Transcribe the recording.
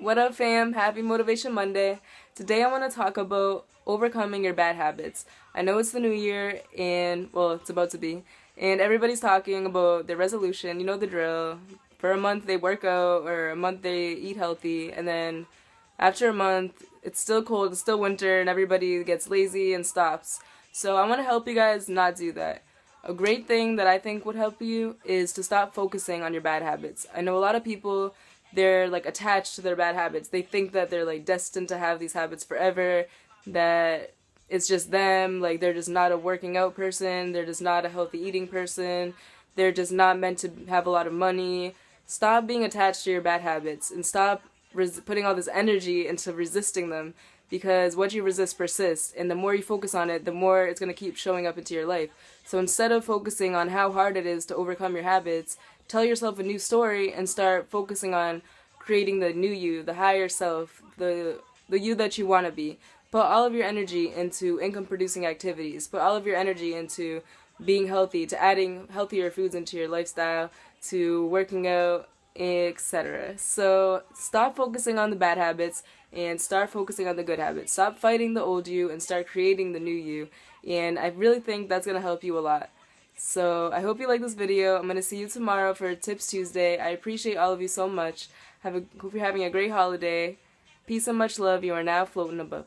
What up, fam? Happy Motivation Monday. Today I want to talk about overcoming your bad habits. I know it's the new year and, well, it's about to be, and everybody's talking about their resolution. You know the drill. For a month they work out, or a month they eat healthy, and then after a month it's still cold, it's still winter, and everybody gets lazy and stops. So I want to help you guys not do that. A great thing that I think would help you is to stop focusing on your bad habits. I know a lot of people, they're like attached to their bad habits. They think that they're like destined to have these habits forever, that it's just them, like they're just not a working out person, they're just not a healthy eating person, they're just not meant to have a lot of money. Stop being attached to your bad habits and stop putting all this energy into resisting them, because what you resist persists, and the more you focus on it, the more it's going to keep showing up into your life. So instead of focusing on how hard it is to overcome your habits, tell yourself a new story and start focusing on creating the new you, the higher self, the you that you want to be. Put all of your energy into income-producing activities. Put all of your energy into being healthy, to adding healthier foods into your lifestyle, to working out, etc. So stop focusing on the bad habits and start focusing on the good habits. Stop fighting the old you and start creating the new you. And I really think that's going to help you a lot. So I hope you like this video. I'm going to see you tomorrow for Tips Tuesday. I appreciate all of you so much. Hope you're having a great holiday. Peace and much love. You are now floating above.